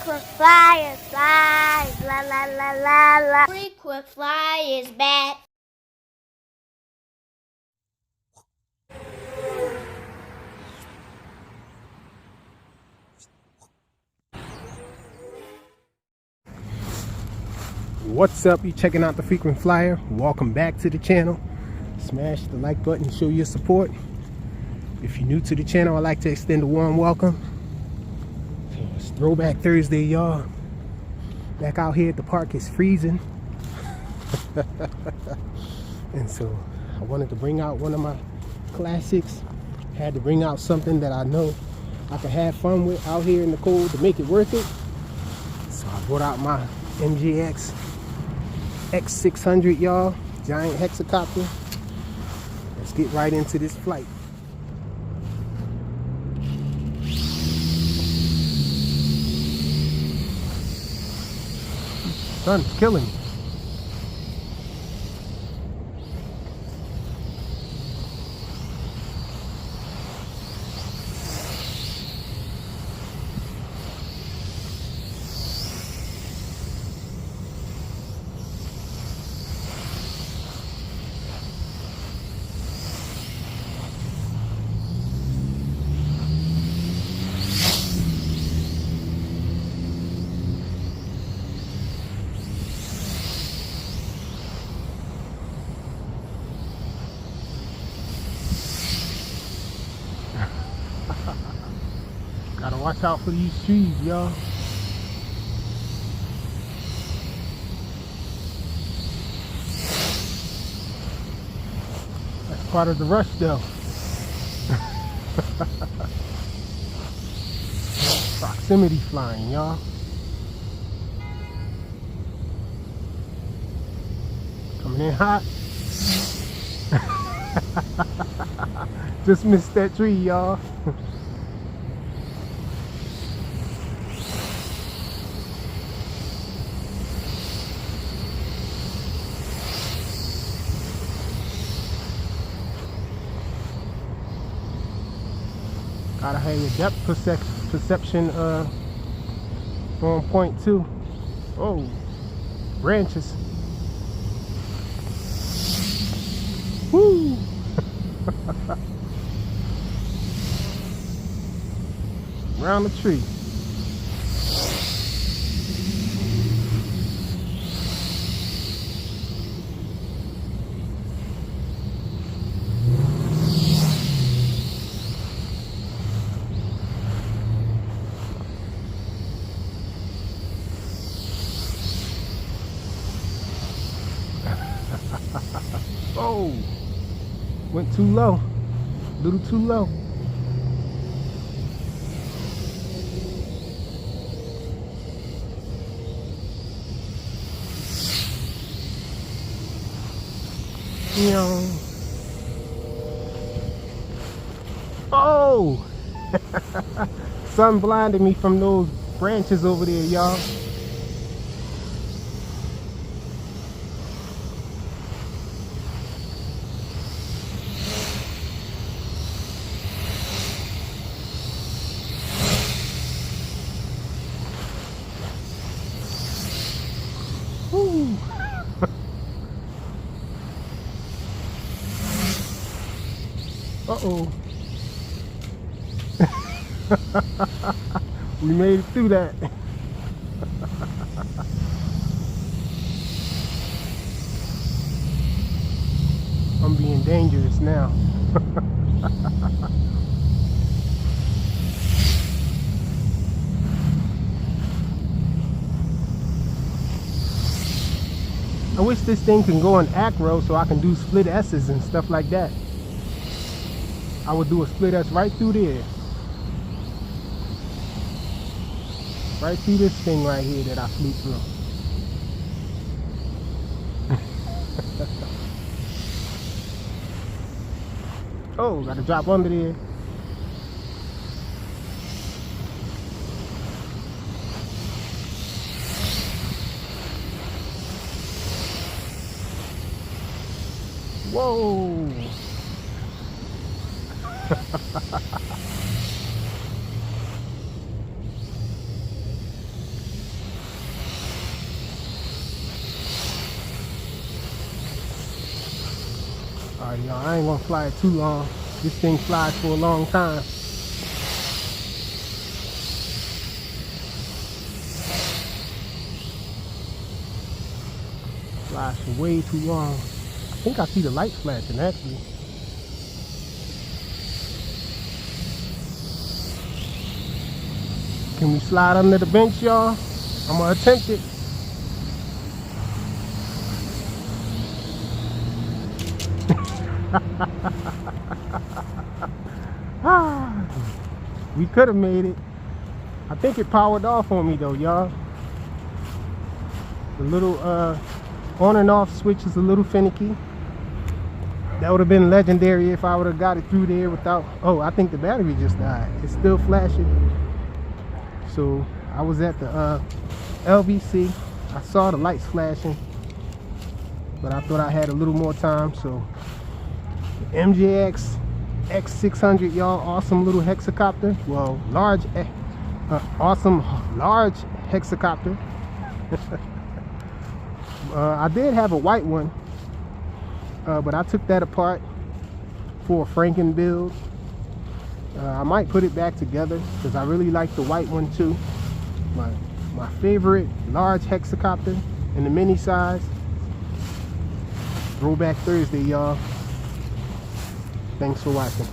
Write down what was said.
Frequent flyers, flies, la la la la la. Frequent flyers back. What's up? You checking out the Frequent Flyer? Welcome back to the channel. Smash the like button, show your support. If you're new to the channel, I'd like to extend a warm welcome. So it's Throwback Thursday, y'all. Back out here at the park, it's freezing. And so I wanted to bring out one of my classics. Had to bring out something that I know I can have fun with out here in the cold to make it worth it. So I brought out my MGX X600, y'all, giant hexacopter. Let's get right into this flight. Sun's killing me. Gotta watch out for these trees, y'all. That's part of the rush, though. Proximity flying, y'all. Coming in hot. Just missed that tree, y'all. Gotta have your depth perception on point too. Oh, branches. Woo! Around the tree. Oh, went too low, a little too low. Oh, sun blinded me from those branches over there, y'all. Uh-oh. We made it through that. I'm being dangerous now. I wish this thing can go in acro so I can do split S's and stuff like that. I would do a split S right through there. Right through this thing right here that I flew through. Oh, gotta drop under there. Whoa. Alright, y'all, I ain't gonna fly it too long. This thing flies for a long time. Flies for way too long. I think I see the lights flashing actually. Can we slide under the bench, y'all? I'm gonna attempt it. We could have made it. I think it powered off on me though, y'all. The little on and off switch is a little finicky. That would have been legendary if I would have got it through there without. Oh, I think the battery just died. It's still flashing. So I was at the LVC. I saw the lights flashing, but I thought I had a little more time. So the MJX X600, y'all, awesome little hexacopter. Well, large, awesome large hexacopter. I did have a white one, but I took that apart for a Franken build. I might put it back together because I really like the white one too. My favorite large hexacopter in the mini size. Throwback Thursday, y'all. Thanks for watching.